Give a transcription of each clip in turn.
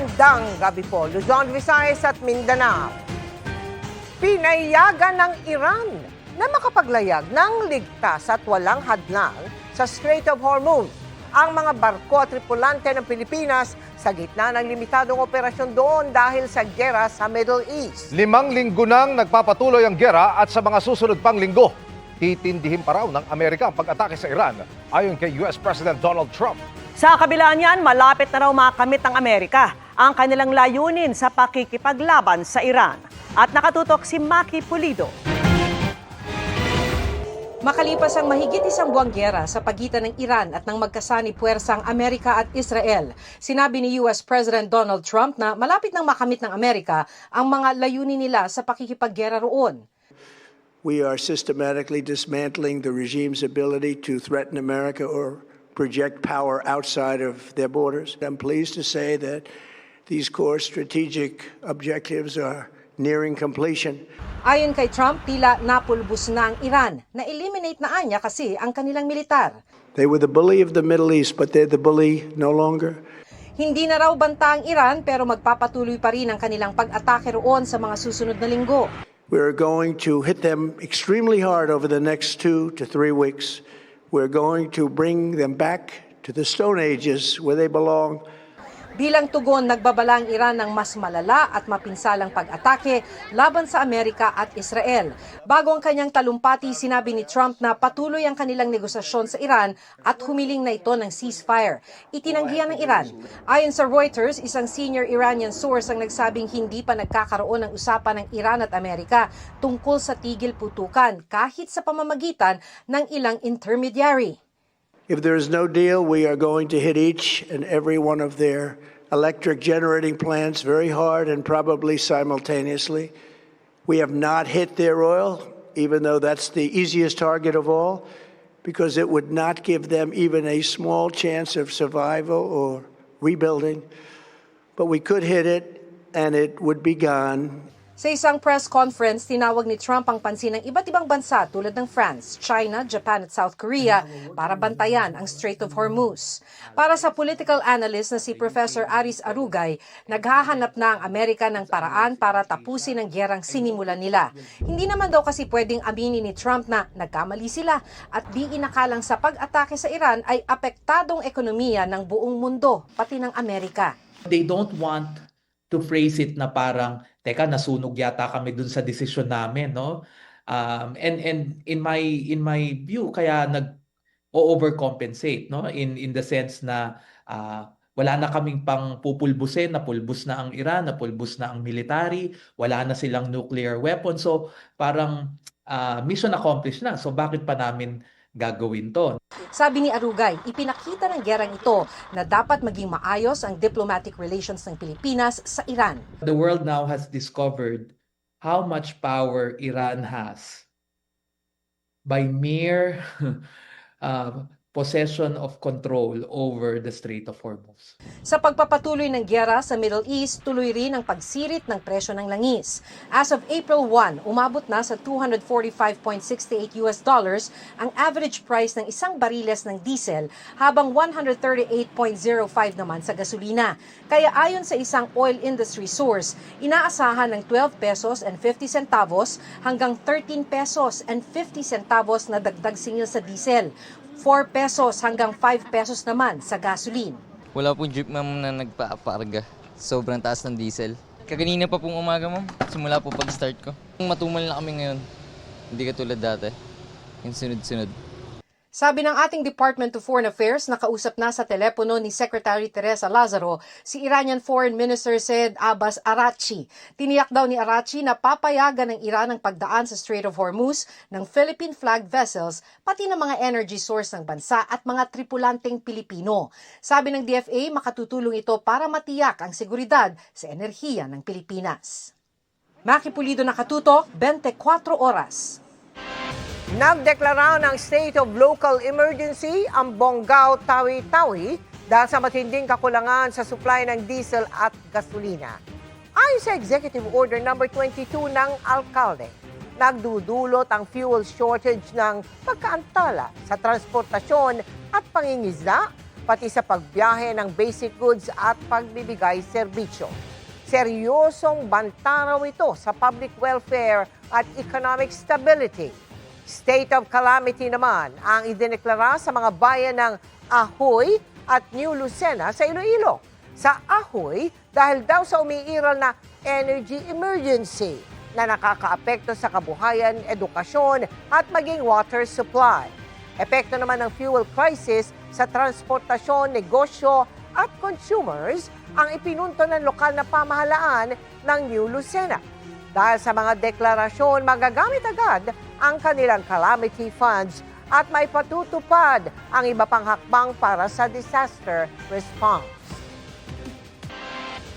Magandang gabi po, Luzon, Visayas at Mindanao. Pinayagan ng Iran na makapaglayag ng ligtas at walang hadlang sa Strait of Hormuz ang mga barko at tripulante ng Pilipinas sa gitna ng limitadong operasyon doon dahil sa giyera sa Middle East. 5 linggo nang nagpapatuloy ang giyera at sa mga susunod pang linggo, titindihin pa raw ng Amerika ang pag-atake sa Iran ayon kay US President Donald Trump. Sa kabila niyan, malapit na raw makamit ng Amerika ang kanilang layunin sa pakikipaglaban sa Iran. At nakatutok si Maki Pulido. Makalipas ang mahigit isang buwang giyera sa pagitan ng Iran at ng magkasani puwersang Amerika at Israel, sinabi ni US President Donald Trump na malapit nang makamit ng Amerika ang mga layunin nila sa pakikipaggiyera roon. We are systematically dismantling the regime's ability to threaten America or project power outside of their borders. I'm pleased to say that these core strategic objectives are nearing completion. Ayon kay Trump, tila napulbos na ang Iran. Na-eliminate na anya kasi ang kanilang militar. They were the bully of the Middle East, but they're the bully no longer. Hindi na raw banta ang Iran pero magpapatuloy pa rin ang kanilang pag-atake roon sa mga susunod na linggo. We're going to hit them extremely hard over the next 2 to 3 weeks. We're going to bring them back to the Stone Ages where they belong. Bilang tugon, nagbabala ang Iran ng mas malala at mapinsalang pag-atake laban sa Amerika at Israel. Bago ang kanyang talumpati, sinabi ni Trump na patuloy ang kanilang negosasyon sa Iran at humiling na ito ng ceasefire. Itinanggihan ng Iran. Ayon sa Reuters, isang senior Iranian source ang nagsabing hindi pa nagkakaroon ng usapan ng Iran at Amerika tungkol sa tigil putukan kahit sa pamamagitan ng ilang intermediary. If there is no deal, we are going to hit each and every one of their electric generating plants very hard and probably simultaneously. We have not hit their oil, even though that's the easiest target of all, because it would not give them even a small chance of survival or rebuilding. But we could hit it and it would be gone. Sa isang press conference, tinawag ni Trump ang pansin ng iba't ibang bansa tulad ng France, China, Japan at South Korea para bantayan ang Strait of Hormuz. Para sa political analyst na si Professor Aris Arugay, naghahanap na ang Amerika ng paraan para tapusin ang gyerang sinimulan nila. Hindi naman daw kasi pwedeng aminin ni Trump na nagkamali sila at di inakalang sa pag-atake sa Iran ay apektadong ekonomiya ng buong mundo, pati ng Amerika. They don't want to phrase it na parang, teka, nasunog yata kami dun sa desisyon namin, no? And in my view, kaya nag-overcompensate, no? In the sense na wala na kaming pang pupulbusin, napulbus na ang Iran, napulbus na ang military, wala na silang nuclear weapon. So parang mission accomplished na. So bakit pa namin gagawin to? Sabi ni Arugay, ipinakita ng gyerang ito na dapat maging maayos ang diplomatic relations ng Pilipinas sa Iran. The world now has discovered how much power Iran has by mere possession of control over the Strait of Hormuz. Sa pagpapatuloy ng gyera sa Middle East, tuloy rin ang pagsirit ng presyo ng langis. As of April 1, umabot na sa $245.68 ang average price ng isang bariles ng diesel habang 138.05 naman sa gasolina. Kaya ayon sa isang oil industry source, inaasahan ng 12 pesos and 50 centavos hanggang 13 pesos and 50 centavos na dagdag singil sa diesel. 4 pesos hanggang 5 pesos naman sa gasoline. Wala pong jeep ma'am na nagpaaparga. Sobrang taas ng diesel. Kaganina pa pong umaga ma'am, simula po pag-start ko. Matumal na kami ngayon. Hindi katulad dati. Yung sunod-sunod. Sabi ng ating Department of Foreign Affairs, nakausap na sa telepono ni Secretary Teresa Lazaro si Iranian Foreign Minister Said Abbas Araghchi. Tiniyak daw ni Araghchi na papayagan ng Iran ang pagdaan sa Strait of Hormuz ng Philippine flag vessels pati ng mga energy source ng bansa at mga tripulanteng Pilipino. Sabi ng DFA, makatutulong ito para matiyak ang seguridad sa enerhiya ng Pilipinas. Maki Pulido, nakatutok, 24 oras. Nagdeklara ng state of local emergency ang Bonggao, Tawi-Tawi dahil sa matinding kakulangan sa supply ng diesel at gasolina. Ayon sa Executive Order No. 22 ng Alcalde, nagdudulot ang fuel shortage ng pagkaantala sa transportasyon at pangingisda pati sa pagbiyahe ng basic goods at pagbibigay serbisyo. Seryosong banta raw ito sa public welfare at economic stability. State of calamity naman ang idineklara sa mga bayan ng Ahoy at New Lucena sa Iloilo. Sa Ahoy, dahil daw sa umiiral na energy emergency na nakakaapekto sa kabuhayan, edukasyon at maging water supply. Epekto naman ng fuel crisis sa transportasyon, negosyo at consumers ang ipinunto ng lokal na pamahalaan ng New Lucena. Dahil sa mga deklarasyon, magagamit agad ang kanilang calamity funds at may patutupad ang iba pang hakbang para sa disaster response.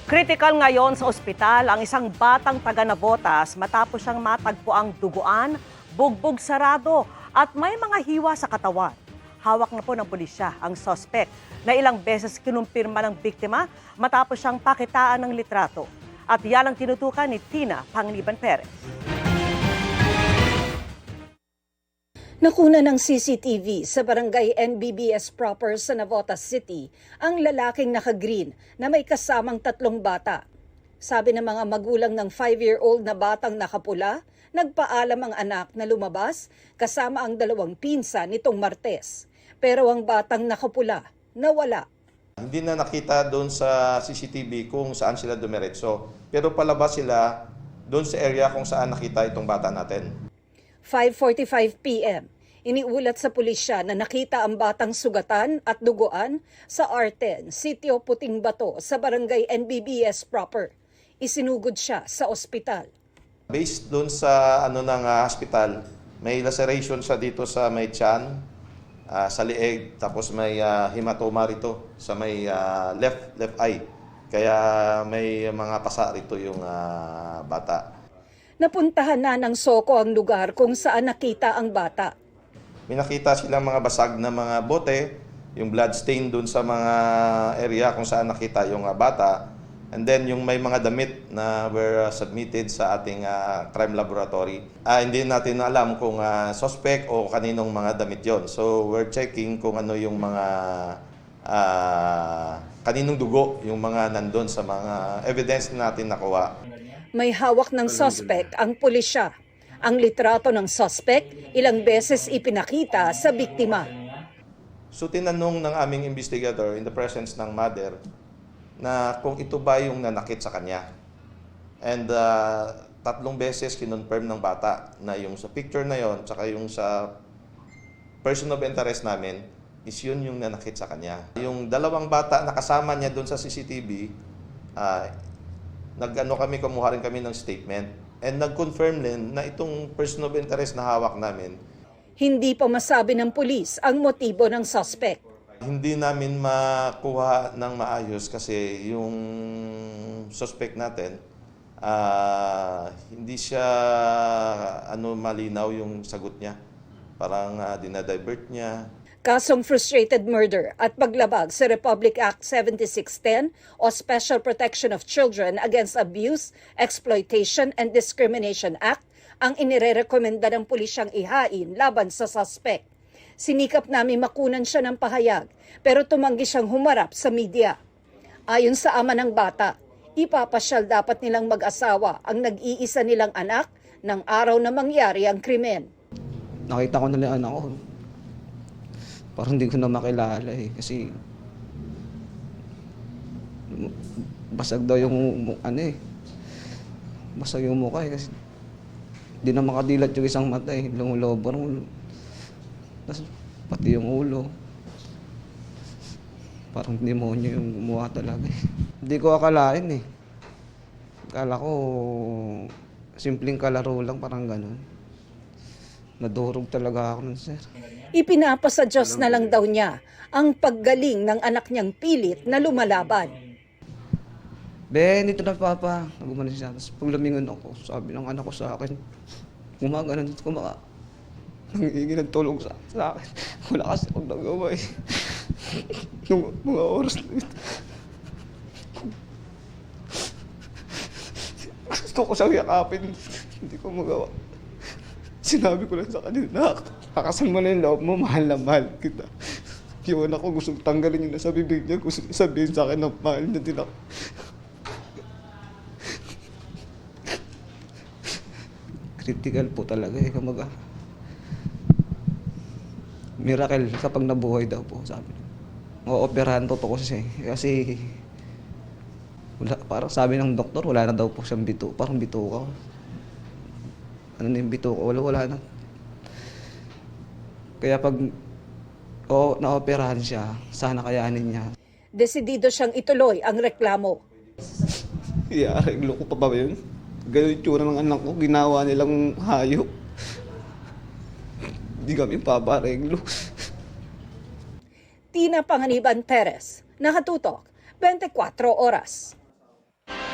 Critical ngayon sa ospital ang isang batang taga-Navotas matapos siyang matagpo ang duguan, bugbog sarado at may mga hiwa sa katawan. Hawak na po ng pulisya ang suspect na ilang beses kinumpirma ng biktima matapos siyang pakitaan ng litrato. At yan ang tinutukan ni Tina Pangliban Perez. Nakuna ng CCTV sa barangay NBBS proper sa Navotas City ang lalaking naka-green na may kasamang 3 bata. Sabi ng mga magulang ng 5-year-old na batang nakapula, nagpaalam ang anak na lumabas kasama ang 2 pinsa nitong Martes. Pero ang batang nakapula, nawala. Hindi na nakita doon sa CCTV kung saan sila dumiretso. Pero palabas sila doon sa area kung saan nakita itong bata natin. 5:45 p.m. Iniulat sa pulisya na nakita ang batang sugatan at duguan sa R10, Sitio Puting Bato sa barangay NBBS proper. Isinugod siya sa ospital. Based doon sa hospital, may laceration siya dito sa may tiyan, sa leeg, tapos may hematoma rito sa may left eye. Kaya may mga pasa rito yung bata. Napuntahan na ng SOCO ang lugar kung saan nakita ang bata. May nakita silang mga basag na mga bote, yung blood stain doon sa mga area kung saan nakita yung bata. And then yung may mga damit na were submitted sa ating crime laboratory. Hindi natin alam kung suspect o kaninong mga damit yon. So we're checking kung ano yung mga kaninong dugo, yung mga nandun sa mga evidence na natin nakuha. May hawak ng suspect ang pulisya. Ang litrato ng suspect ilang beses ipinakita sa biktima. So tinanong ng aming investigator in the presence ng mother na kung ito ba yung nanakit sa kanya. And 3 beses kinonfirm ng bata na yung sa picture na yon, tsaka yung sa person of interest namin, is yun yung nanakit sa kanya. Yung 2 bata na kasama niya doon sa CCTV, kumuha rin kami ng statement. And nag-confirm din na itong person of interest na hawak namin. Hindi pa masabi ng pulis ang motibo ng suspect. Hindi namin makuha ng maayos kasi yung suspect natin, hindi siya malinaw yung sagot niya. Parang dinadivert niya. Kasong frustrated murder at paglabag sa Republic Act 7610 o Special Protection of Children Against Abuse, Exploitation and Discrimination Act ang inirerekomenda ng pulisyang ihain laban sa suspect. Sinikap namin makunan siya ng pahayag pero tumanggi siyang humarap sa media. Ayon sa ama ng bata, ipapasyal dapat nilang mag-asawa ang nag-iisa nilang anak ng araw na mangyari ang krimen. Nakita ko na lang anak ko. Parang hindi ko na makilala kasi basag daw yung basag yung mukha kasi hindi na makadilat yung isang mata lumulobor. Tapos pati yung ulo. Parang demonyo yung mukha talaga Hindi ko akalain Akala ko simpleng kalaro lang, parang ganun. Nadurog talaga ako nun, sir. Ipinapasa Diyos na lang daw niya ang paggaling ng anak niyang pilit na lumalaban. Dito na papa. Nagumanin siya. Tapos pag lumingon ako, sabi ng anak ko sa akin, gumagano dito nangihingi ng tulong sa akin. Wala kasi akong nagawa Nung mga oras na ito. Gusto ko siyang yakapin. Hindi ko magawa. Sinabi ko lang sa kanila, nakakasal mo na yung loob mo, mahal na mahal kita. Yung anak ko gustong tanggalin yung nasa bibig niya. Gusto niya sabihin sa akin na mahal na din ako. Critical po talaga eh. Kamaga. Miracle kapag nabuhay daw po, sabi niya. O-operahan po po kasi wala, parang sabi ng doktor, wala na daw po siyang bito. Parang bituka. Ano na yung bituka? Wala na. Kaya pag naoperahan siya, sana kayanin niya. Desidido siyang ituloy ang reklamo. Iareglo ko pa ba yun? Ganun yung tsura ng anak ko, ginawa nilang hayop. Hindi kami papareglo. Tina Panganiban Perez, nakatutok, 24 oras.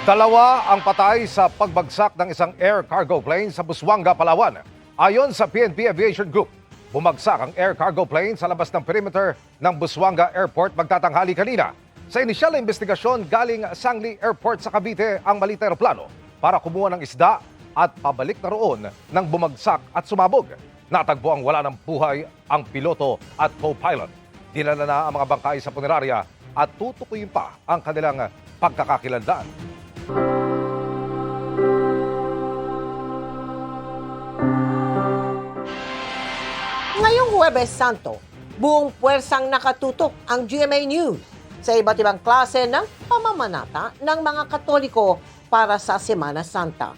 2 ang patay sa pagbagsak ng isang air cargo plane sa Busuanga, Palawan. Ayon sa PNP Aviation Group, bumagsak ang air cargo plane sa labas ng perimeter ng Busuanga Airport magtatanghali kanina. Sa inisyal na investigasyon, galing Sangli Airport sa Cavite ang maliit na aeroplano para kumuha ng isda at pabalik na roon nang bumagsak at sumabog. Natagpo ang wala ng buhay ang piloto at co-pilot. Dinala na ang mga bangkay sa punerarya at tutukuyin pa ang kanilang pagkakakilanlan. Ngayong Huwebes Santo, buong puwersang nakatutok ang GMA News sa iba't ibang klase ng pamamanata ng mga Katoliko para sa Semana Santa.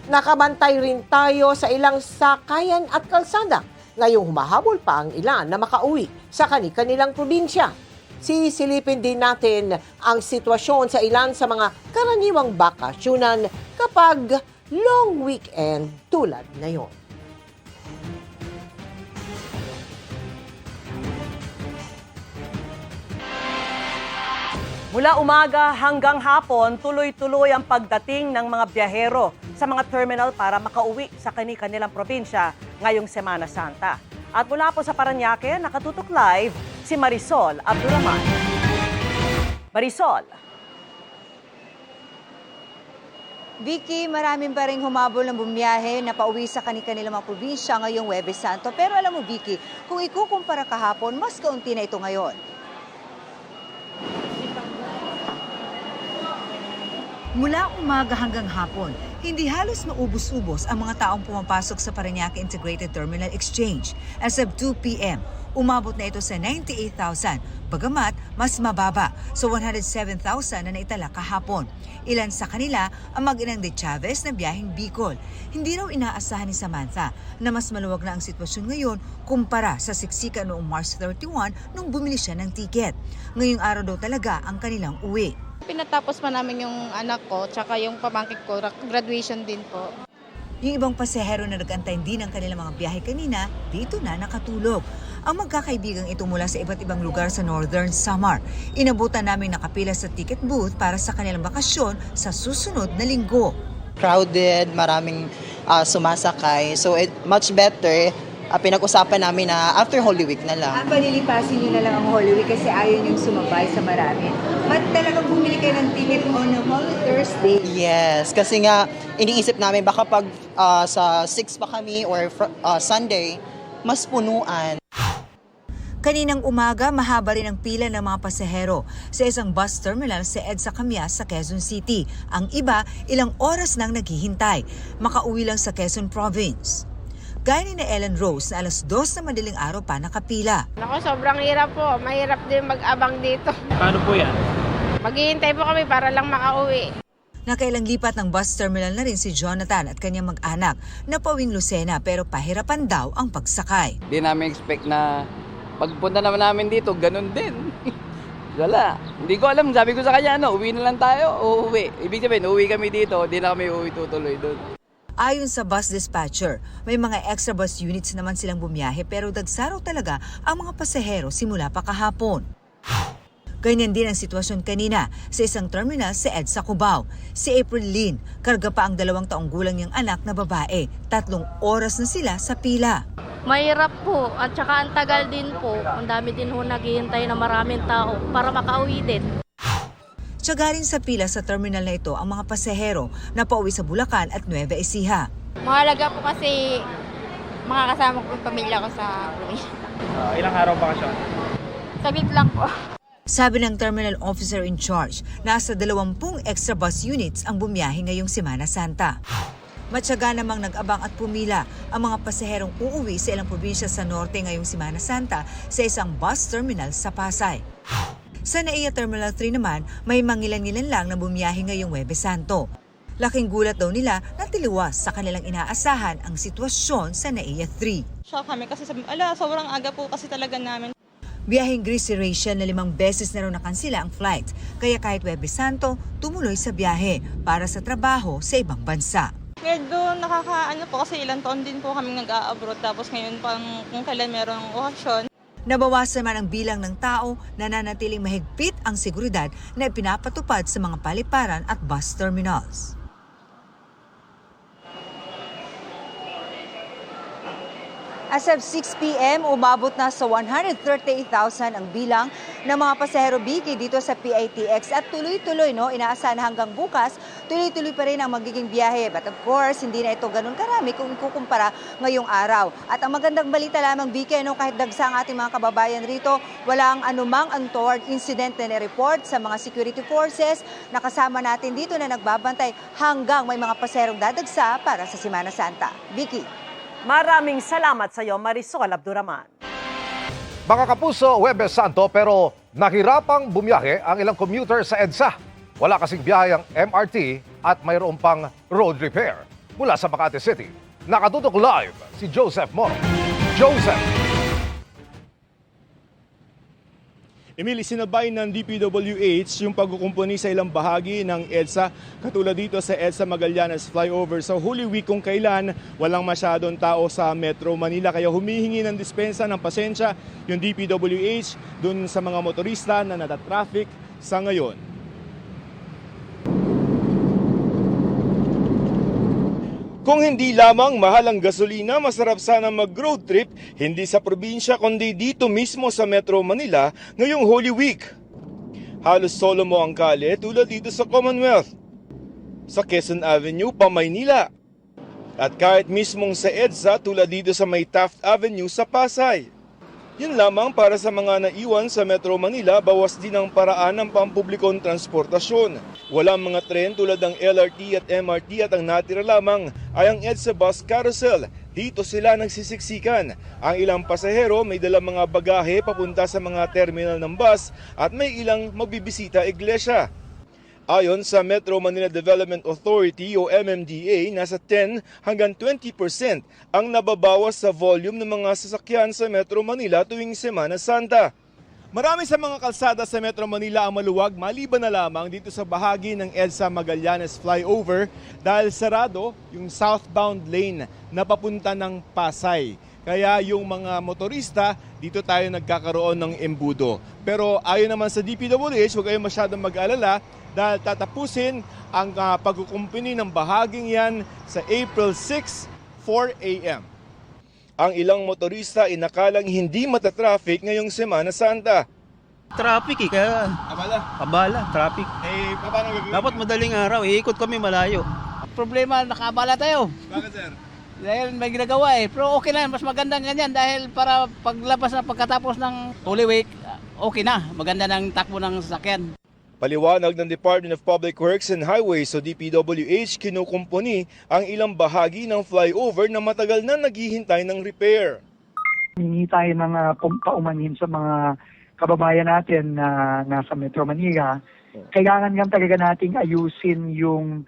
Nakabantay rin tayo sa ilang sakayan at kalsada ngayong humahabol pa ang ilan na makauwi sa kanilang probinsya. Sisilipin din natin ang sitwasyon sa ilan sa mga karaniwang bakasyonan kapag long weekend tulad ngayon. Mula umaga hanggang hapon, tuloy-tuloy ang pagdating ng mga biyahero sa mga terminal para makauwi sa kanilang probinsya ngayong Semana Santa. At mula po sa Parañaque, nakatutok live si Marisol Abdurrahman. Marisol. Vicky, maraming pa rin humabol ng bumiyahe na pauwi sa kanilang mga probinsya ngayong Huwebes Santo. Pero alam mo, Vicky, kung ikukumpara kahapon, mas kaunti na ito ngayon. Mula umaga hanggang hapon, hindi halos maubos-ubos ang mga taong pumapasok sa Parañaque Integrated Terminal Exchange. As of 2 p.m., umabot na ito sa 98,000, bagamat mas mababa sa 107,000 na naitala kahapon. Ilan sa kanila ang mag-inang de Chavez na biyaheng Bicol. Hindi raw inaasahan ni Samantha na mas maluwag na ang sitwasyon ngayon kumpara sa siksika noong March 31 nung bumili siya ng tiket. Ngayong araw daw talaga ang kanilang uwi. Pinatapos pa namin yung anak ko, tsaka yung pamangkin ko, graduation din po. Yung ibang pasahero na nag-antay din ng kanilang mga biyahe kanina, dito na nakatulog. Ang magkakaibigang ito mula sa iba't ibang lugar sa Northern Samar. Inabutan namin nakapila sa ticket booth para sa kanilang bakasyon sa susunod na linggo. Crowded, maraming sumasakay. So much better, pinag-usapan namin na after Holy Week na lang. Panilipasin nyo na lang ang Holy Week kasi ayaw nyo sumabay sa marami. Ba't talagang bumili kayo ng ticket on a Holy Thursday? Yes, kasi nga iniisip namin baka pag sa 6 pa kami or Sunday, mas punuan. Kaninang umaga, mahaba rin ang pila ng mga pasahero sa isang bus terminal sa EDSA Camias sa Quezon City. Ang iba, ilang oras nang naghihintay. Makauwi lang sa Quezon Province. Gaya ni na Ellen Rose na alas 2 na madaling araw pa nakapila. Naku, sobrang hirap po. Mahirap din mag-abang dito. Paano po yan? Maghihintay po kami para lang makauwi. Nakailang lipat ng bus terminal na rin si Jonathan at kanyang mag-anak na pauwing Lucena pero pahirapan daw ang pagsakay. Di namin expect na pagpunta naman namin dito, ganun din. Wala. Hindi ko alam. Sabi ko sa kanya, uwi na lang tayo, uuwi. Ibig sabihin, uuwi kami dito, di na kami uuwi tutuloy doon. Ayon sa bus dispatcher, may mga extra bus units naman silang bumiyahe pero dagsaraw talaga ang mga pasahero simula pa kahapon. Ganyan din ang sitwasyon kanina sa isang terminal sa EDSA Cubao. Si April Lynn, karga pa ang 2 taong gulang niyang anak na babae. 3 oras na sila sa pila. Mahirap po at saka ang tagal din po. Ang dami din ho naghihintay na maraming tao para makauwi din. Tiyaga rin sa pila sa terminal na ito ang mga pasahero na pauwi sa Bulacan at Nueva Ecija. Mahalaga po kasi makakasama ko yung pamilya ko sa probinsya. Ilang araw bakasyon? Saglit lang po. Sabi ng terminal officer in charge, nasa 20 extra bus units ang bumiyahe ngayong Semana Santa. Matyaga namang nag-abang at pumila ang mga pasaherong uuwi sa ilang probinsya sa norte ngayong Semana Santa sa isang bus terminal sa Pasay. Sa NAIA Terminal 3 naman, may mangilan-ngilan lang na bumiyahe ngayong Huwebes Santo. Laking gulat daw nila na tiliwas sa kanilang inaasahan ang sitwasyon sa NAIA 3. Shock kami kasi sobrang aga po kasi talaga namin. Biyaheng Greece si Rachel na 5 beses na raw nakansila ang flight. Kaya kahit Huwebes Santo, tumuloy sa biyahe para sa trabaho sa ibang bansa. Medyo nakakaano po kasi ilang taon din po kami nag-a-abroad tapos ngayon pang kung kailan merong okasyon. Nabawasan man ang bilang ng tao, nananatiling mahigpit ang seguridad na ipinapatupad sa mga paliparan at bus terminals. As of 6 p.m., umabot na sa 138,000 ang bilang ng mga pasahero biki dito sa PITX at tuloy-tuloy, inaasahan hanggang bukas, tuloy-tuloy pa rin ang magiging biyahe. But of course, hindi na ito ganun karami kung ikukumpara ngayong araw. At ang magandang balita lamang biki, kahit dagsa ang ating mga kababayan rito, walang anumang untoward incident na report sa mga security forces na kasama natin dito na nagbabantay hanggang may mga pasaherong dadagsa para sa Semana Santa. Vicky. Maraming salamat sa iyo, Marisol Abduraman. Mga kapuso, Huwebes Santo pero nahirapang bumiyahe ang ilang commuter sa EDSA. Wala kasing biyahe ang MRT at mayroon pang road repair. Mula sa Makati City, nakatutok live si Joseph Moro. Joseph! Emily, sinabay ng DPWH yung pagkukumpuni sa ilang bahagi ng EDSA, katulad dito sa EDSA Magallanes Flyover sa Holy Week kung kailan walang masyadong tao sa Metro Manila. Kaya humihingi ng dispensa ng pasensya yung DPWH dun sa mga motorista na natatraffic sa ngayon. Kung hindi lamang mahal ang gasolina, masarap sana mag-road trip, hindi sa probinsya kundi dito mismo sa Metro Manila ngayong Holy Week. Halos solo mo ang kalye tulad dito sa Commonwealth, sa Quezon Avenue, pa Maynila. At kahit mismong sa EDSA tulad dito sa may Taft Avenue sa Pasay. Yun lamang para sa mga naiwan sa Metro Manila, bawas din ang paraan ng pampublikong transportasyon. Walang mga tren tulad ng LRT at MRT at ang natira lamang ay ang EDSA Bus Carousel. Dito sila nagsisiksikan. Ang ilang pasahero may dalang mga bagahe papunta sa mga terminal ng bus at may ilang magbibisita iglesia. Ayon sa Metro Manila Development Authority o MMDA, nasa 10 hanggang 20% ang nababawas sa volume ng mga sasakyan sa Metro Manila tuwing Semana Santa. Marami sa mga kalsada sa Metro Manila ang maluwag maliban na lamang dito sa bahagi ng EDSA Magallanes Flyover dahil sarado yung southbound lane na papunta ng Pasay. Kaya yung mga motorista, dito tayo nagkakaroon ng embudo. Pero ayon naman sa DPWH, huwag kayong masyadong mag-alala dahil tatapusin ang pagkukumpuni ng bahaging yan sa April 6, 4 a.m. Ang ilang motorista inakalang hindi matatraffic ngayong Semana Santa. Traffic kaya abala, traffic. Paano gagawin? Dapat madaling araw, iikot kami malayo. Problema, nakaabala tayo. Bakit, sir? Dahil may ginagawa Pero okay na, mas maganda ganyan dahil para paglabas na pagkatapos ng Holy Week, okay na. Maganda ng takbo ng sasakyan. Paliwanag ng Department of Public Works and Highways o DPWH, kinukumpuni ang ilang bahagi ng flyover na matagal na naghihintay ng repair. Hingi tayo ng paumanhin sa mga kababayan natin na nasa Metro Manila. Kailangan nga talaga nating ayusin yung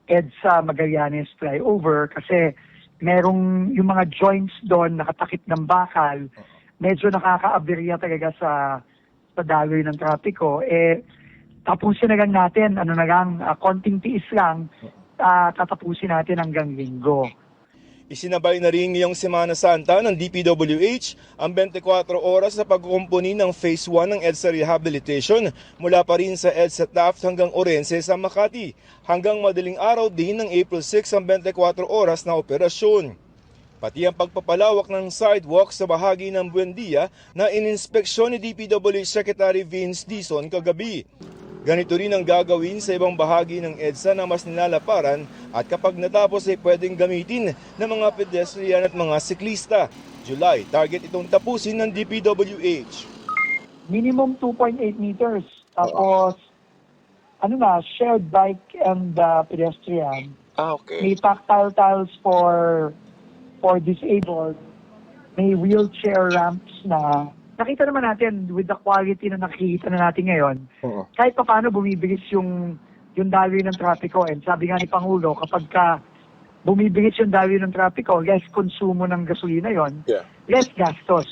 EDSA Magallanes Flyover kasi merong yung mga joints doon nakatakip ng bakal. Medyo nakakaaberya talaga sa daloy ng trapiko. Tapusin na lang natin, konting tiis lang, tatapusin natin hanggang Linggo. Isinabay na rin ngayong Semana Santa ng DPWH ang 24 oras sa pagkukumpuni ng Phase 1 ng EDSA Rehabilitation mula pa rin sa EDSA Taft hanggang Orense sa Makati. Hanggang madaling araw din ng April 6 ang 24 oras na operasyon. Pati ang pagpapalawak ng sidewalk sa bahagi ng Buendia na ininspeksyon ni DPWH Secretary Vince Dizon kagabi. Ganito rin ang gagawin sa ibang bahagi ng EDSA na mas nilalaparan at kapag natapos ay pwedeng gamitin ng mga pedestrian at mga siklista. July, target itong tapusin ng DPWH. minimum 2.8 meters. Tapos, shared bike and pedestrian. Okay. May tactile tiles for disabled. May wheelchair ramps na. Nakita naman natin with the quality na nakikita na natin ngayon, kahit pa paano bumibilis yung daloy ng trapiko. And sabi nga ni Pangulo, kapag ka bumibilis yung daloy ng trapiko, less konsumo ng gasolina yon, less gastos.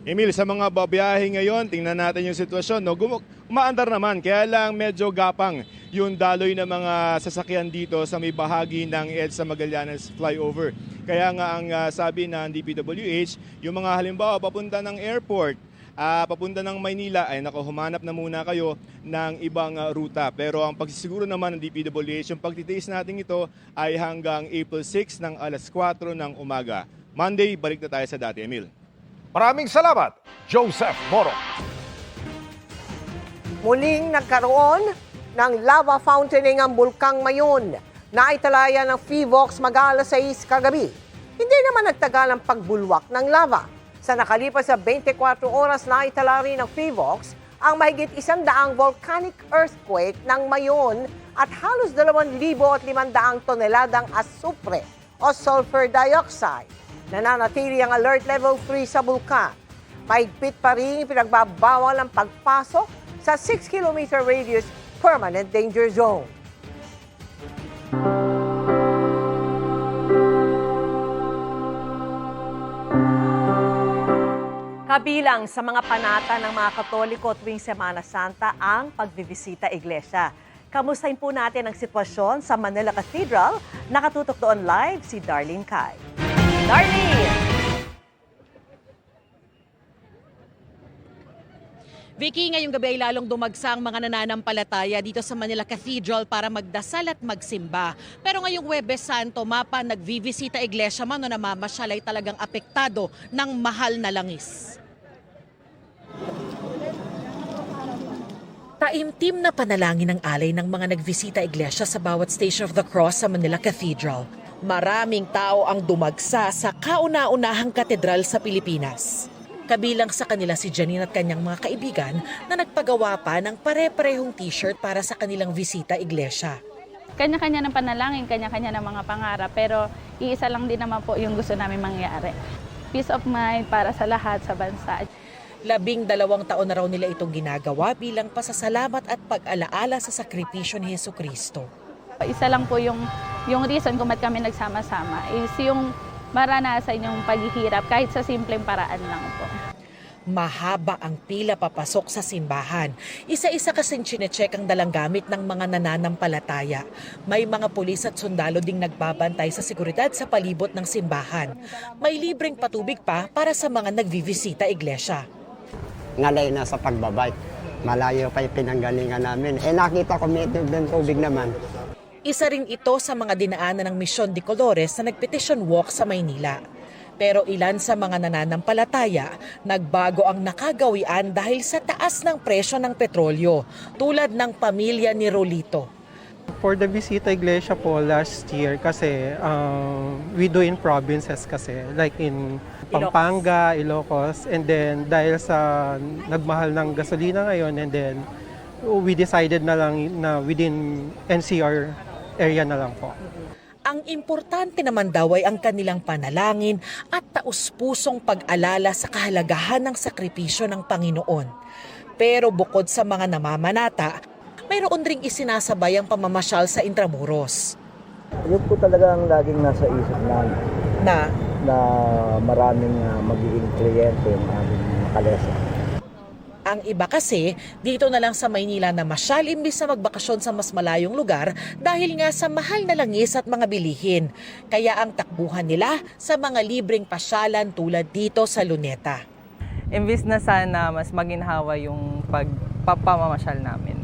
Emil, sa mga babiyahe ngayon, tingnan natin yung sitwasyon. No? Umaandar naman, kaya lang medyo gapang yung daloy ng mga sasakyan dito sa may bahagi ng EDSA Magallanes flyover. Kaya nga ang sabi ng DPWH, yung mga halimbawa papunta ng airport, papunta ng Maynila, ay humanap na muna kayo ng ibang ruta. Pero ang pagsisiguro naman ng DPWH, yung pagtitiis natin ito ay hanggang April 6 ng alas 4 ng umaga. Monday, balik na tayo sa dati, Emil. Maraming salamat, Joseph Moro. Muling nagkaroon ng lava fountaining ang Bulkang Mayon. Naitalayan ng PHIVOLCS mag-alas 6 kagabi. Hindi naman nagtagal ang pagbulwak ng lava. Sa nakalipas sa 24 oras naitala rin ng PHIVOLCS ang mahigit 100 volcanic earthquake ng Mayon at halos 2,500 toneladang asupre o sulfur dioxide. Nananatili ang alert level 3 sa bulkan. Mahigpit pa rin pinagbabawal ang pagpasok sa 6-kilometer radius permanent danger zone. Kabilang sa mga panata ng mga Katoliko tuwing Semana Santa ang pagbibisita iglesia. Kamustahin po natin ang sitwasyon sa Manila Cathedral. Nakatutok doon live si Darlene Kai. Darlene! Vicky, ngayong gabi ay lalong dumagsa ang mga nananampalataya dito sa Manila Cathedral para magdasal at magsimba. Pero ngayong Huwebes Santo, mapa nagvivisita iglesia man o namamasyal ay talagang apektado ng mahal na langis. Taimtim na panalangin ang alay ng mga nagvisita iglesia sa bawat Station of the Cross sa Manila Cathedral. Maraming tao ang dumagsa sa kauna-unahang katedral sa Pilipinas. Kabilang sa kanila si Janine at kanyang mga kaibigan na nagpagawa pa ng pare-parehong t-shirt para sa kanilang bisita iglesia. Kanya-kanya ng panalangin, kanya-kanya ng mga pangarap, pero iisa lang din naman po yung gusto namin mangyari. Peace of mind para sa lahat sa bansa. 12 taon na raw nila itong ginagawa bilang pasasalamat at pag-alaala sa sakripisyo ni Jesucristo. Isa lang po yung reason kung ba't kami nagsama-sama is yung maranasan yung paghihirap kahit sa simpleng paraan lang po. Mahaba ang pila papasok sa simbahan. Isa-isa kasing chinecheck ang dalang gamit ng mga nananampalataya. May mga pulis at sundalo ding nagbabantay sa seguridad sa palibot ng simbahan. May libreng patubig pa para sa mga nagvivisita iglesia. Ngalay na sa pagbabike. Malayo pa yung pinanggalingan namin. Nakita ko may tubig naman. Isa rin ito sa mga dinaanan ng Mission de Colores na nagpetition walk sa Maynila. Pero ilan sa mga nananampalataya, nagbago ang nakagawian dahil sa taas ng presyo ng petrolyo, tulad ng pamilya ni Rolito. For the Visita Iglesia po last year kasi we do in provinces kasi like in Pampanga, Ilocos, and then dahil sa nagmahal ng gasolina ngayon and then we decided na lang na within NCR area na lang po. Ang importante naman daw ay ang kanilang panalangin at taus-pusong pag-alala sa kahalagahan ng sakripisyo ng Panginoon. Pero bukod sa mga namamanata, mayroon ring isinasabay ang pamamasyal sa Intramuros. Yun po talaga ang laging nasa isip namin. Na maraming magiging kliyente yung aming kalesa. Ang iba kasi, dito na lang sa Maynila na masyal imbis na magbakasyon sa mas malayong lugar dahil nga sa mahal na langis at mga bilihin. Kaya ang takbuhan nila sa mga libreng pasyalan tulad dito sa Luneta. Imbis na sana mas maginhawa yung pagpapamasyal namin.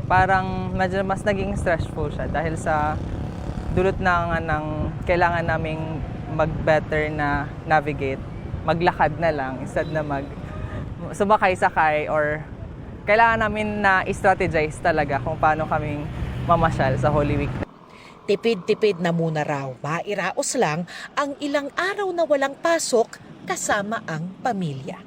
Parang medyo mas naging stressful siya dahil sa dulot ng kailangan naming mag-better na navigate, maglakad na lang instead na sumakay-sakay or kailangan namin na i-strategize talaga kung paano kaming mamasyal sa Holy Week. Tipid-tipid na muna raw, mairaos lang ang ilang araw na walang pasok kasama ang pamilya.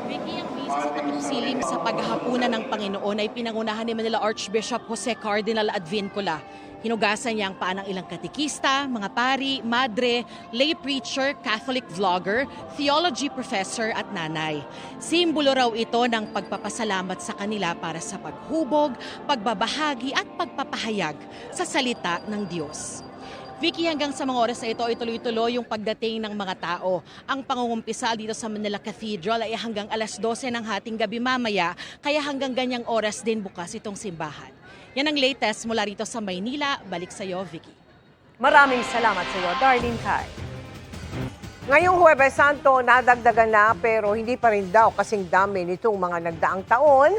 Vicky, ang busy sa tatlong silim sa paghahapunan ng Panginoon ay pinangunahan ni Manila Archbishop Jose Cardinal Advincula. Hinugasan niya ang paa ng ilang katikista, mga pari, madre, lay preacher, Catholic vlogger, theology professor at nanay. Simbolo raw ito ng pagpapasalamat sa kanila para sa paghubog, pagbabahagi at pagpapahayag sa salita ng Diyos. Vicky, hanggang sa mga oras na ito ay tuloy-tuloy yung pagdating ng mga tao. Ang pangungumpisal dito sa Manila Cathedral ay hanggang alas 12 ng hating gabi mamaya, kaya hanggang ganyang oras din bukas itong simbahan. Yan ang latest mula rito sa Maynila. Balik sa iyo, Vicky. Maraming salamat sa iyo, Darlene Kai. Ngayong Huwebes Santo, nadagdagan na pero hindi pa rin daw kasing dami nitong mga nagdaang taon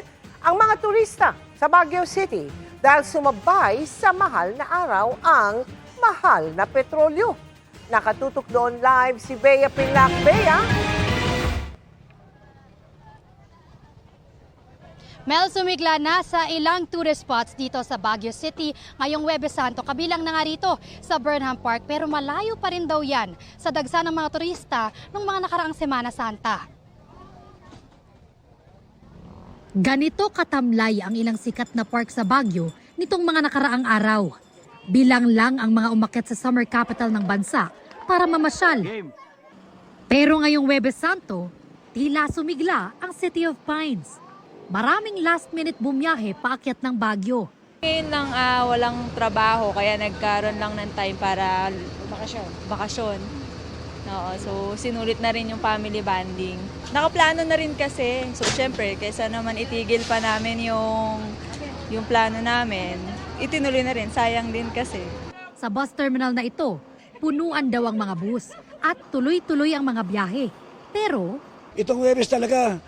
ang mga turista sa Baguio City dahil sumabay sa mahal na araw ang mahal na petrolyo. Nakatutok doon live si Bea Pinlac. Bea? Mel, sumigla na sa ilang tourist spots dito sa Baguio City ngayong Huwebes Santo. Kabilang na nga rito sa Burnham Park, pero malayo pa rin daw yan sa dagsa ng mga turista ng mga nakaraang Semana Santa. Ganito katamlay ang ilang sikat na park sa Baguio nitong mga nakaraang araw. Bilang lang ang mga umakyat sa summer capital ng bansa para mamasyal. Pero ngayong Huwebes Santo, tila sumigla ang City of Pines. Maraming last-minute bumiyahe paakyat ng Baguio. Ngayon lang walang trabaho kaya nagkaroon lang ng time para bakasyon. Oo, so sinulit na rin yung family bonding. Nakaplano na rin kasi. So syempre, kaysa naman itigil pa namin yung plano namin, itinuloy na rin. Sayang din kasi. Sa bus terminal na ito, punuan daw ang mga bus at tuloy-tuloy ang mga biyahe. Pero itong Huwebes talaga,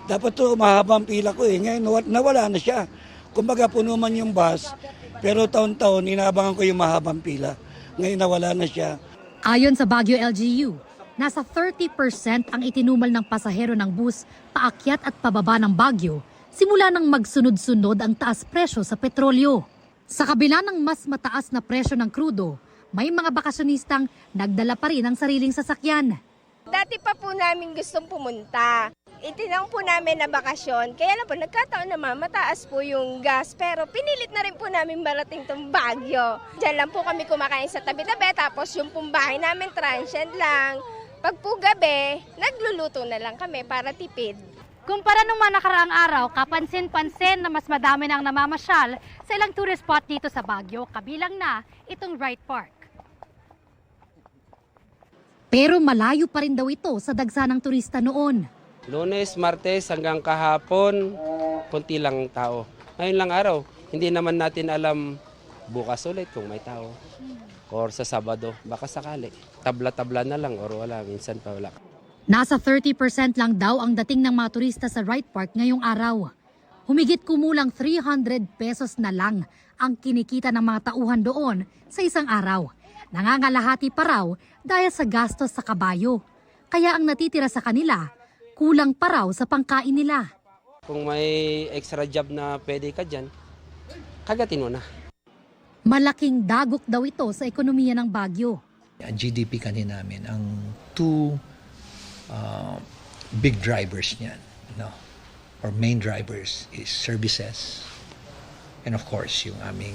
dapat to mahabang pila ko eh. Ngayon nawala na siya. Kumbaga puno man yung bus, pero taon-taon inaabangan ko yung mahabang pila. Ngayon nawala na siya. ayon sa Baguio LGU, nasa 30% ang itinumal ng pasahero ng bus paakyat at pababa ng Baguio simula nang magsunod-sunod ang taas presyo sa petrolyo. Sa kabila ng mas mataas na presyo ng krudo, may mga bakasyonistang nagdala pa rin ng sariling sasakyan. Dati pa po namin gustong pumunta. Itinang po namin na bakasyon. Kaya lang po, nagkataon naman, mataas po yung gas. Pero pinilit na rin po namin marating tong Baguio. Diyan lang po kami kumakain sa tabi-tabi. Tapos yung pumbahay namin, transient lang. Pag po gabi, nagluluto na lang kami para tipid. Kumpara nung mga nakaraang araw, kapansin-pansin na mas madami nang namamasyal sa ilang tourist spot dito sa Baguio, kabilang na itong Wright Park. Pero malayo pa rin daw ito sa dagsa ng turista noon. Lunes, Martes hanggang kahapon, konti lang tao. Ngayon lang araw, hindi naman natin alam bukas ulit kung may tao. Or sa Sabado, baka sakali. Tabla-tabla na lang or wala, minsan pa wala. Nasa 30% lang daw ang dating ng mga turista sa Wright Park ngayong araw. Humigit kumulang 300 pesos na lang ang kinikita ng mga tauhan doon sa isang araw. Nangangalahati pa raw dahil sa gastos sa kabayo. Kaya ang natitira sa kanila, kulang pa raw sa pangkain nila. Kung may extra job na pwede ka dyan, kagatin mo na. Malaking dagok daw ito sa ekonomiya ng Baguio. Ang GDP kanina namin, ang two big drivers niyan, no? Or main drivers is services and of course yung aming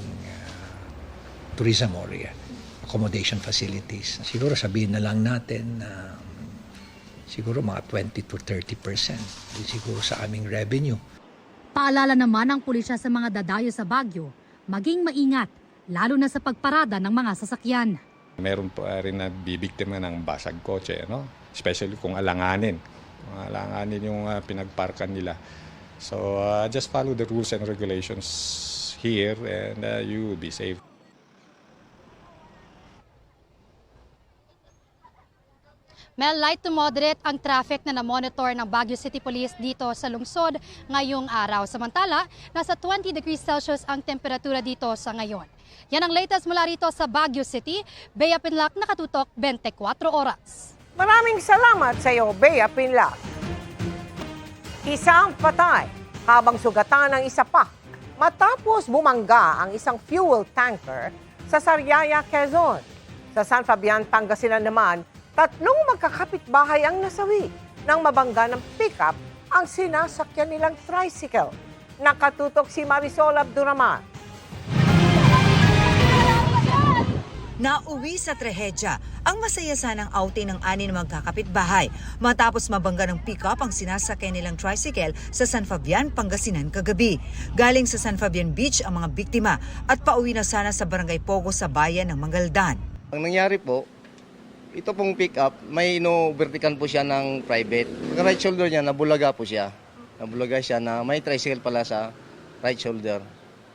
tourism or accommodation facilities. Siguro sabihin na lang natin na siguro mga 20 to 30% siguro sa aming revenue. Paalala naman ng pulisya sa mga dadayo sa Baguio, maging maingat, lalo na sa pagparada ng mga sasakyan. Meron po rin na bibiktima ng basag kotse, no? Especially kung alanganin. Alanganin yung pinagparkan nila. So just follow the rules and regulations here and you will be safe. Mel, light to moderate ang traffic na na-monitor ng Baguio City Police dito sa lungsod ngayong araw. Samantala, nasa 20 degrees Celsius ang temperatura dito sa ngayon. Yan ang latest mula rito sa Baguio City. Bea Pinlac, nakatutok 24 oras. Maraming salamat sa iyo, Bea Pinlac. Isang patay habang sugatan ng isa pa matapos bumangga ang isang fuel tanker sa Sariaya, Quezon. Sa San Fabian, Pangasinan naman, 3 magkakapitbahay ang nasawi nang mabangga ng pickup ang sinasakyan nilang tricycle. Nakatutok si Marisol Abduraman. Nauwi sa trahedya ang masaya sanang outing ng 6 na magkakapitbahay matapos mabangga ng pick-up ang sinasakyan nilang tricycle sa San Fabian, Pangasinan kagabi. Galing sa San Fabian Beach ang mga biktima at pauwi na sana sa Barangay Pogo sa bayan ng Mangaldan. Ang nangyari po, ito pong pick-up, may vertical po siya ng private. Ang right shoulder niya, nabulaga po siya. Nabulaga siya na may tricycle pala sa right shoulder.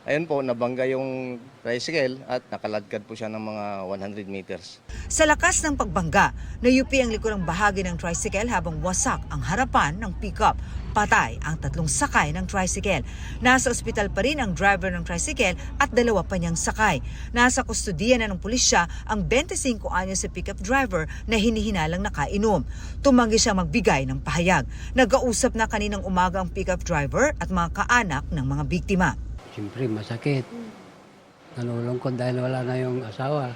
Ayun po, nabangga yung tricycle at nakaladkad po siya ng mga 100 meters. Sa lakas ng pagbangga, nayupi ang likurang bahagi ng tricycle habang wasak ang harapan ng pickup. Patay ang 3 sakay ng tricycle. Nasa ospital pa rin ang driver ng tricycle at 2 pa niyang sakay. Nasa kustudiya na ng pulisya ang 25 anyos sa pickup driver na hinihinalang nakainom. Tumanggi siya magbigay ng pahayag. Nag-ausap na kaninang umaga ang pickup driver at mga kaanak ng mga biktima. Siyempre masakit. Nalulungkot dahil wala na yung asawa.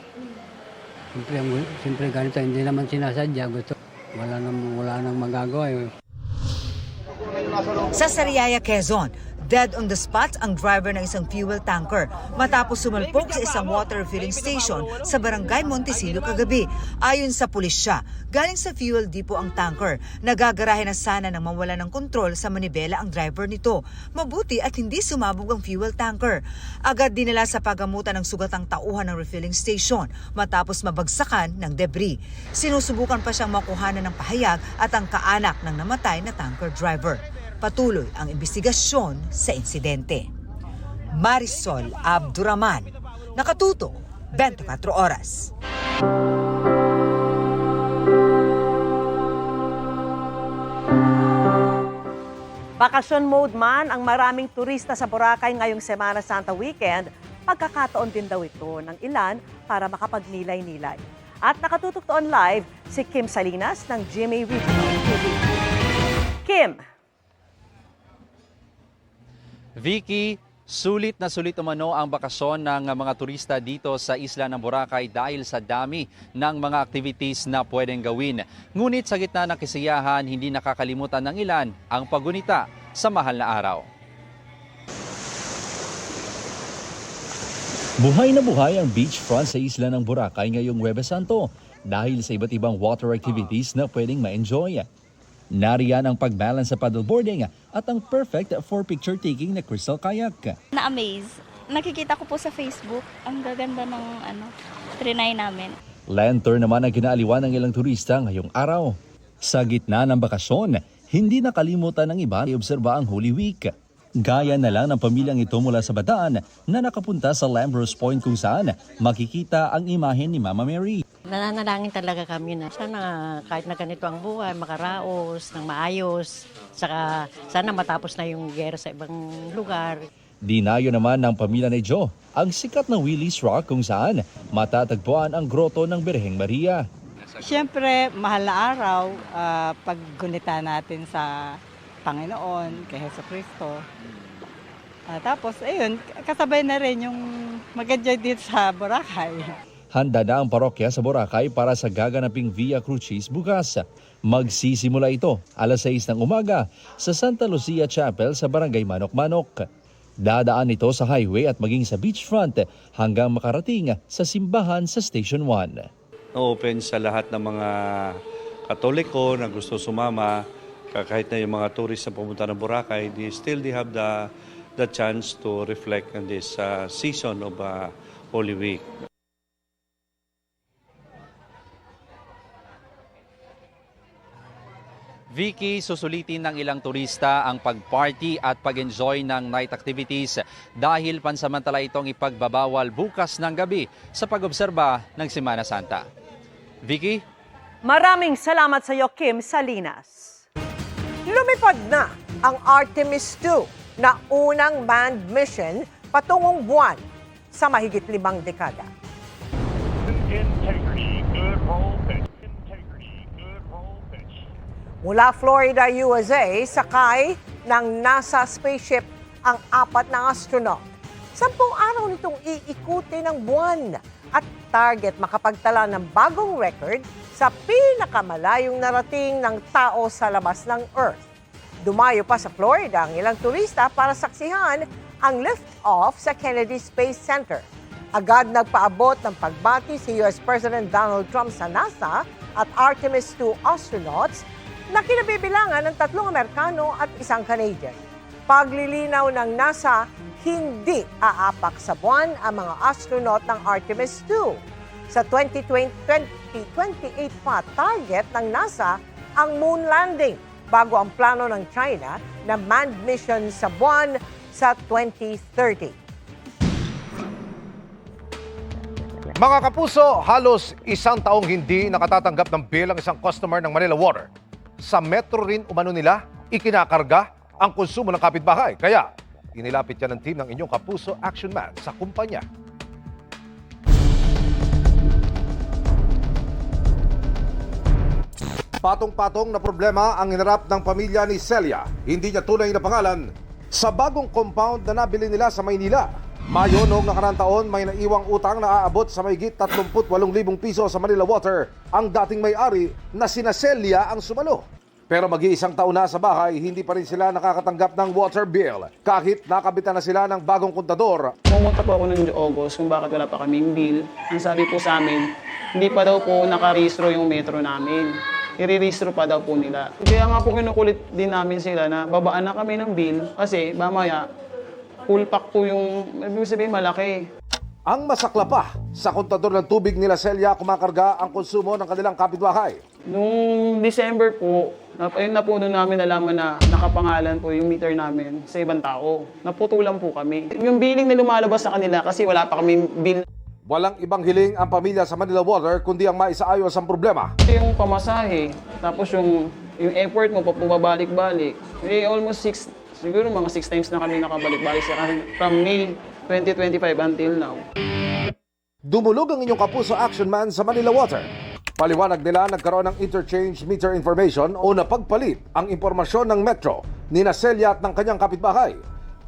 Siyempre ganito, hindi naman sinasadya. Gusto, wala nang magagawa. Sa Sariaya, Quezon, dead on the spot ang driver ng isang fuel tanker matapos sumalpok sa isang water refilling station sa Barangay Montecillo kagabi. Ayon sa pulisya, galing sa fuel depot ang tanker. Nagagarahe na sana nang mawala ng kontrol sa manibela ang driver nito. Mabuti at hindi sumabog ang fuel tanker. Agad dinala sa pagamutan ng sugatang tauhan ng refilling station matapos mabagsakan ng debris. Sinusubukan pa siyang makuhanan ng pahayag at ang kaanak ng namatay na tanker driver. Patuloy ang investigasyon sa insidente. Marisol Abduraman, nakatuto 24 oras. Bakasyon mode man ang maraming turista sa Boracay ngayong Semana Santa weekend, pagkakataon din daw ito ng ilan para makapagnilay-nilay. At nakatutok doon live si Kim Salinas ng GMA Regional TV. Kim! Vicky, sulit na sulit umano ang bakasyon ng mga turista dito sa isla ng Boracay dahil sa dami ng mga activities na pwedeng gawin. Ngunit sa gitna ng kasiyahan, hindi nakakalimutan ng ilan ang paggunita sa mahal na araw. Buhay na buhay ang beachfront sa isla ng Boracay ngayong Huwebes Santo dahil sa iba't ibang water activities na pwedeng ma-enjoy. Nariyan ang pag-balance sa paddleboarding at ang perfect for picture taking na crystal kayak. Na-amaze. Nakikita ko po sa Facebook, ang gaganda ng trinay namin. Lantern naman ang kinaaliwan ng ilang turista ngayong araw. Sa gitna ng bakasyon, hindi nakalimutan ng iba i-obserba ang Holy Week. Gaya na lang ng pamilyang ito mula sa Bataan na nakapunta sa Lambros Point kung saan makikita ang imahen ni Mama Mary. Nananalangin talaga kami na sana kahit na ganito ang buhay, makaraos ng maayos. Saka sana matapos na yung gera sa ibang lugar. Dinayo naman ng pamilya ni Joe ang sikat na Willis Rock kung saan matatagpuan ang grotto ng Birheng Maria. Siyempre, mahal na araw, paggunita natin sa Panginoon, kay Jesucristo. Tapos, ayun, kasabay na rin yung mag-enjoy dito sa Boracay. Handa na ang parokya sa Boracay para sa gaganaping Via Crucis bukas. Magsisimula ito alas 6 ng umaga sa Santa Lucia Chapel sa Barangay Manok-Manok. Dadaan ito sa highway at maging sa beachfront hanggang makarating sa simbahan sa Station 1. Open sa lahat ng mga Katoliko na gusto sumama, kahit na yung mga tourist na pumunta ng Boracay, they have the chance to reflect on this season of Holy Week. Vicky, susulitin ng ilang turista ang pag-party at pag-enjoy ng night activities dahil pansamantala itong ipagbabawal bukas ng gabi sa pag-obserba ng Semana Santa. Vicky? Maraming salamat sa iyo, Kim Salinas. Lumipad na ang Artemis II na unang manned mission patungong buwan sa mahigit 5 dekada. Mula Florida, USA, sakay ng NASA spaceship ang 4 na astronaut. 10 araw nitong iikutin ng buwan at target makapagtala ng bagong record sa pinakamalayong narating ng tao sa labas ng Earth. Dumayo pa sa Florida ang ilang turista para saksihan ang lift-off sa Kennedy Space Center. Agad nagpaabot ng pagbati si US President Donald Trump sa NASA at Artemis II astronauts na kinabibilangan ng 3 Amerikano at 1 Canadian. Paglilinaw ng NASA, hindi aapak sa buwan ang mga astronaut ng Artemis II. Sa 2028 pa, target ng NASA ang moon landing bago ang plano ng China na manned mission sa buwan sa 2030. Mga kapuso, halos 1 taong hindi nakatatanggap ng bill ang isang customer ng Manila Water. Sa metro rin umano nila, ikinakarga ang konsumo ng kapitbahay. Kaya, inilapit yan ng team ng inyong Kapuso Action Man sa kumpanya. Patong-patong na problema ang inarap ng pamilya ni Celia. Hindi niya tunay na pangalan sa bagong compound na nabili nila sa Maynila. Mayo noong nakaraang taon, may naiwang utang na aabot sa mahigit 38,000 piso sa Manila Water ang dating may-ari na sina Celia ang sumalo. Pero mag-iisang taon na sa bahay, hindi pa rin sila nakakatanggap ng water bill kahit nakabitan na sila ng bagong kontador. Pumunta po ako noong August kung bakit wala pa kaming bill. Ang sabi po sa amin, hindi pa daw po nakarehistro yung metro namin. I-rehistro pa daw po nila. Kaya nga po kinukulit din namin sila na babaan na kami ng bill kasi mamaya full pack po yung, ibig sabihin malaki. Ang masakla pa, sa kontador ng tubig nila Celia kumakarga ang konsumo ng kanilang kapitbahay. Noong December po, ayun na po doon namin nalaman na nakapangalan po yung meter namin sa ibang tao. Naputulan po kami. Yung billing na lumalabas sa kanila kasi wala pa kami bill. Walang ibang hiling ang pamilya sa Manila Water kundi ang maisaayos ang problema. Yung pamasahe, tapos yung effort mo, pabalik-balik. Almost siguro mga 6 times na kami nakabalik-balik from May 2025 until now. Dumulog ang inyong Kapuso Action Man sa Manila Water. Paliwanag nila nagkaroon ng interchange meter information o napagpalit ang impormasyon ng Metro ni Celia at ng kanyang kapitbahay.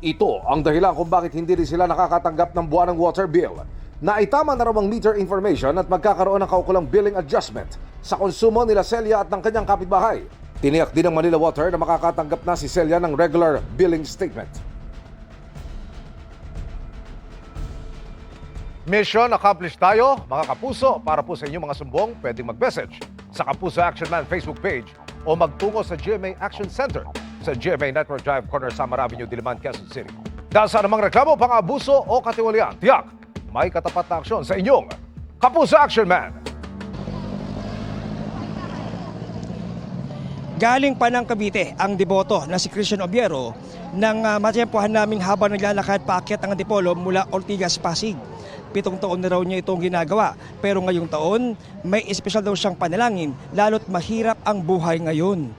Ito ang dahilan kung bakit hindi rin sila nakakatanggap ng buwanang water bill. Naitama na raw ang meter information at magkakaroon ng kaukulang billing adjustment sa konsumo nila Celia at ng kanyang kapitbahay. Tiniyak din ng Manila Water na makakatanggap na si Celia ng regular billing statement. Mission accomplished tayo, mga kapuso. Para po sa inyong mga sumbong, pwedeng mag-message sa Kapuso Action Man Facebook page o magtungo sa GMA Action Center sa GMA Network Drive, corner Samar Avenue, Diliman, Quezon City. Dahil sa anumang reklamo, pang-abuso o katiwalian, tiyak, may katapat na aksyon sa inyong Kapuso Action Man. Galing pa ng Cavite ang deboto na si Christian Obiero nang matyempohan naming habang naglalakad paakyat ang Antipolo mula Ortigas, Pasig. 7 taon na raw niya itong ginagawa, pero ngayong taon may espesyal daw siyang panalangin lalo't mahirap ang buhay ngayon.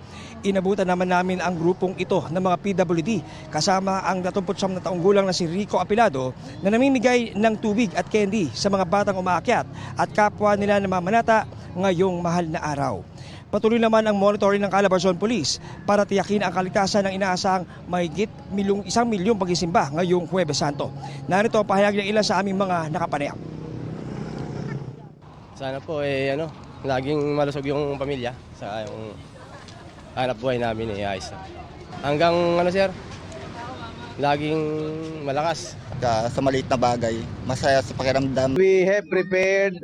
Inabutan naman namin ang grupong ito ng mga PWD kasama ang 29 na taong gulang na si Rico Apilado na namimigay ng tubig at candy sa mga batang umaakyat at kapwa nila namamanata ngayong mahal na araw. Patuloy naman ang monitoring ng Calabarzon Police para tiyakin ang kaligtasan ng inaasahang mahigit 1 milyong pagsisimba ngayong Huwebes Santo. Narito ang pahayag ng ilan sa aming mga nakapanayam. Sana po laging malusog yung pamilya sa yung hanap buhay namin ayos. Hanggang sir, laging malakas. Sa maliit na bagay, masaya sa pakiramdam. We have prepared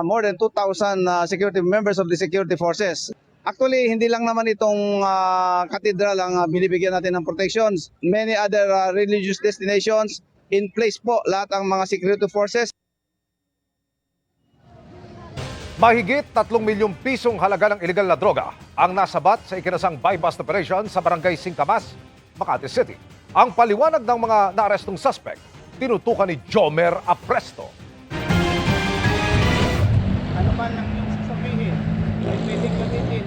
more than 2,000 security members of the security forces. Actually, hindi lang naman itong cathedral ang binibigyan natin ng protections. Many other religious destinations in place po lahat ang mga security forces. Mahigit 3 milyong pisong halaga ng iligal na droga ang nasabat sa ikinasang buy-bust operation sa Barangay Singkamas, Makati City. Ang paliwanag ng mga naarestong suspect, tinutukan ni Jomer Apresto. Ano man ang sasabihin, ay pwedeng gamitin,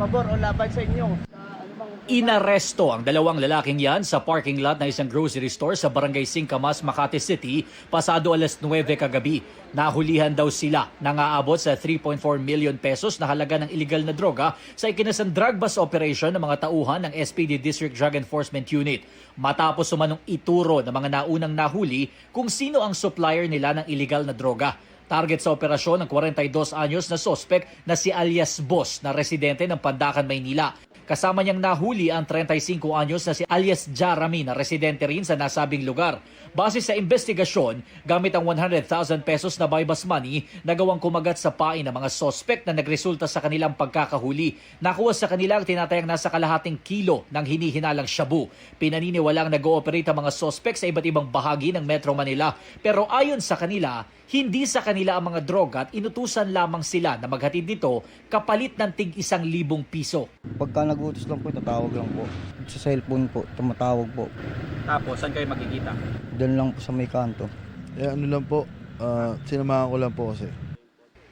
pabor o laban sa inyo. Ano bang Inaresto ang dalawang lalaking yan sa parking lot ng isang grocery store sa Barangay Singkamas, Makati City pasado alas 9 kagabi. Nahulihan daw sila nang aabot sa 3.4 million pesos na halaga ng illegal na droga sa ikinasang drug bust operation ng mga tauhan ng SPD District Drug Enforcement Unit. Matapos umanong ituro ng mga naunang nahuli kung sino ang supplier nila ng illegal na droga. Target sa operasyon ng 42 anyos na sospek na si alias Boss na residente ng Pandacan, Maynila. Kasama niyang nahuli ang 35 anyos na si alias Jarami na residente rin sa nasabing lugar. Base sa investigasyon, gamit ang 100,000 pesos na buy-bust money, nagawang kumagat sa pain ng mga sospek na nagresulta sa kanilang pagkakahuli. Nakuha sa kanila ang tinatayang nasa kalahating kilo ng hinihinalang shabu. Pinaniniwalang nag-ooperate ang mga sospek sa iba't ibang bahagi ng Metro Manila. Pero ayon sa kanila, hindi sa kanila ang mga droga at inutusan lamang sila na maghatid nito kapalit ng tig 1,000 piso. Pagka nag-utos lang po, tatawag lang po. Sa cellphone po, tumatawag po. Tapos, saan kayo magkikita? Doon lang po sa may kanto. Ano lang po, sinamahan ko lang po kasi.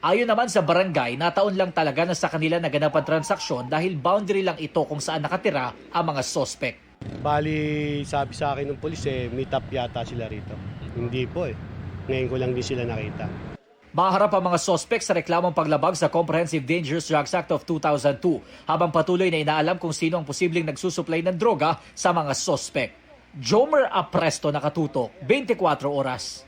Ayon naman sa barangay, nataon lang talaga na sa kanila naganap ang transaksyon dahil boundary lang ito kung saan nakatira ang mga sospek. Bali, sabi sa akin ng pulis meet up yata sila rito. Hindi po Ngayon ko lang din sila nakita. Maharap ang mga sospek sa reklamong paglabag sa Comprehensive Dangerous Drugs Act of 2002 habang patuloy na inaalam kung sino ang posibleng nagsusupply ng droga sa mga sospek. Jomer Apresto, nakatutok, 24 oras.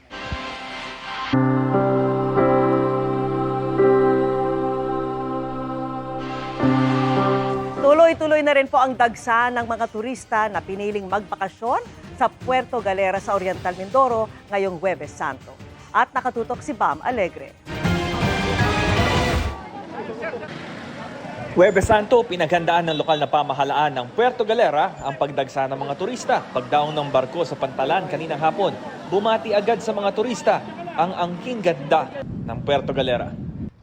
Tuloy-tuloy na rin po ang dagsa ng mga turista na piniling magbakasyon sa Puerto Galera sa Oriental Mindoro ngayong Huwebes Santo. At nakatutok si Bam Alegre. Huwebes Santo, pinaghandaan ng lokal na pamahalaan ng Puerto Galera ang pagdagsa ng mga turista. Pagdaong ng barko sa Pantalan kaninang hapon, bumati agad sa mga turista ang angking ganda ng Puerto Galera.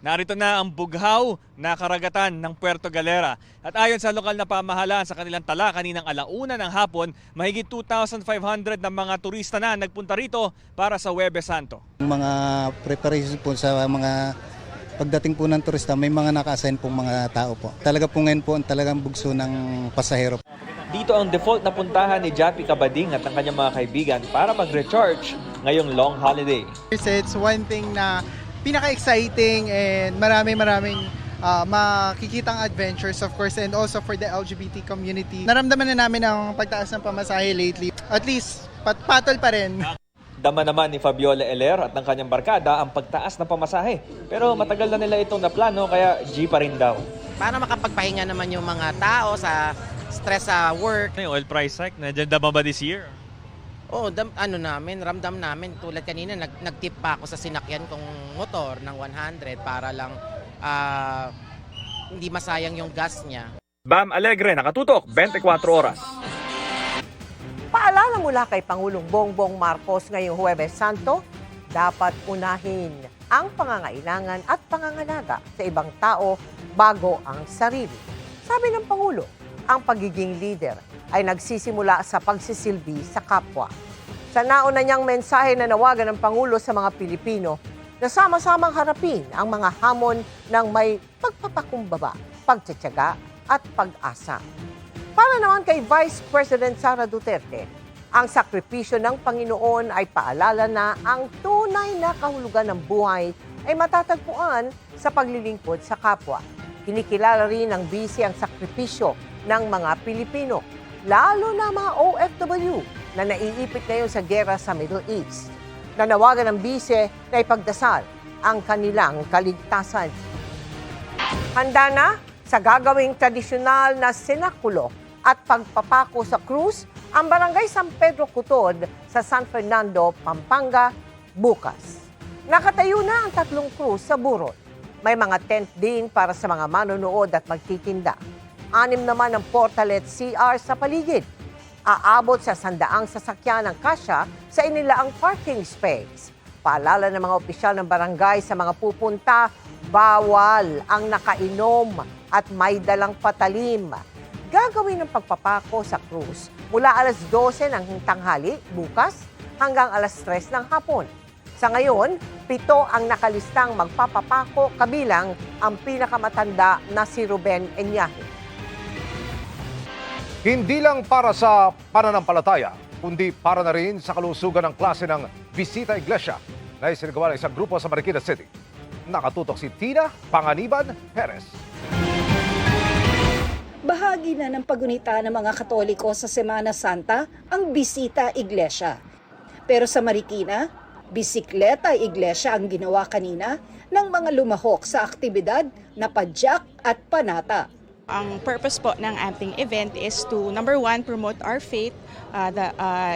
Narito na ang bughaw na karagatan ng Puerto Galera. At ayon sa lokal na pamahalaan sa kanilang tala kaninang alauna ng hapon, mahigit 2,500 na mga turista na nagpunta rito para sa Huwebes Santo. Mga preparation po sa mga pagdating po ng turista, may mga naka-assign pong mga tao po. Talaga po ngayon po ang talagang bugso ng pasahero. Dito ang default na puntahan ni Jappy Cabading at ang kanyang mga kaibigan para mag-recharge ngayong long holiday. It's one thing na pinaka-exciting and maraming makikitang adventures of course, and also for the LGBT community. Naramdaman na namin ang pagtaas ng pamasahe lately. At least patol pa rin. Dama naman ni Fabiola Eler at ng kanyang barkada ang pagtaas ng pamasahe. Pero matagal na nila itong naplano kaya G pa rin daw. Para makapagpahinga naman yung mga tao sa stress sa work. Yung oil price hike, nandiyan ba this year? Ramdam namin. Tulad kanina, nag-tip pa ako sa sinakyan kong motor ng 100 para lang hindi masayang yung gas niya. Bam Alegre, nakatutok, 24 oras. Paalala mula kay Pangulong Bongbong Marcos ngayong Huwebes Santo, dapat unahin ang pangangailangan at pangangalaga sa ibang tao bago ang sarili. Sabi ng Pangulo, ang pagiging leader ay nagsisimula sa pagsisilbi sa kapwa. Sa nauna niyang mensahe na nawagan ng Pangulo sa mga Pilipino na sama-samang harapin ang mga hamon ng may pagpapakumbaba, pagtsatsaga at pag-asa. Para naman kay Vice President Sara Duterte, ang sakripisyo ng Panginoon ay paalala na ang tunay na kahulugan ng buhay ay matatagpuan sa paglilingkod sa kapwa. Kinikilala rin ng BC ang sakripisyo ng mga Pilipino, lalo na mga OFW na naiipit ngayon sa gera sa Middle East. Nanawagan ng BC na ipagdasal ang kanilang kaligtasan. Handa na sa gagawing tradisyonal na sinakulo at pagpapako sa krus ang Barangay San Pedro Cutod sa San Fernando, Pampanga, bukas. Nakatayo na ang 3 krus sa Burol. May mga tent din para sa mga manonood at magtitinda. 6 naman ang portal at CR sa paligid. Aabot sa 100 sasakyan ng kasya sa inilaang parking space. Paalala ng mga opisyal ng barangay sa mga pupunta, bawal ang nakainom at may dalang patalim. Gagawin ng pagpapako sa krus mula alas 12 ng tanghali bukas hanggang alas 3 ng hapon. Sa ngayon, 7 ang nakalistang magpapapako kabilang ang pinakamatanda na si Ruben Eñaje. Hindi lang para sa pananampalataya, kundi para na rin sa kalusugan ng klase ng Bisita Iglesia na isinagawa ng isang grupo sa Marikina City. Nakatutok si Tina Panganiban Perez. Bahagi na ng pagunita ng mga Katoliko sa Semana Santa ang Bisita Iglesia. Pero sa Marikina, Bisikleta Iglesia ang ginawa kanina ng mga lumahok sa aktibidad na padyak at panata. Ang purpose po ng ating event is to, number 1, promote our faith,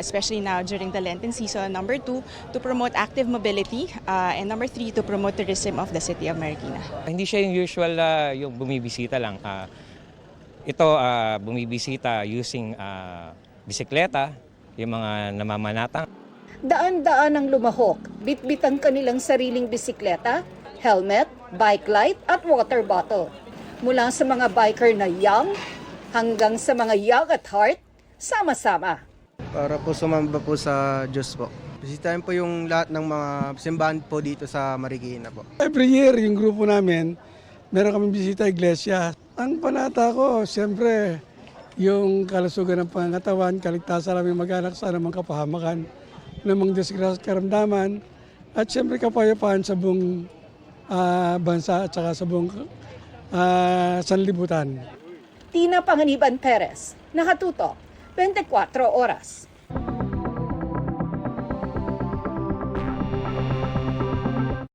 especially now during the Lenten season. Number 2, to promote active mobility. And number 3, to promote tourism of the city of Marikina. Hindi siya yung usual yung bumibisita lang. Ito, bumibisita using bisikleta, yung mga namamanatang. Daan-daan ang lumahok, bitbit ang kanilang sariling bisikleta, helmet, bike light at water bottle. Mula sa mga biker na young hanggang sa mga young at heart, sama-sama. Para po sumamba po sa Diyos po. Bisitahin po yung lahat ng mga simbahan po dito sa Marikina po. Every year, yung grupo namin, meron kaming bisita iglesia. Ang panata ko, siyempre, yung kalusugan ng pangangatawan, kaligtasan namin mag-anak sa anumang kapahamakan, namang disgrasya karamdaman, at siyempre kapayapaan sa buong bansa at saka sa buong sanlibutan. Tina Panganiban Perez, nakatutok, 24 oras.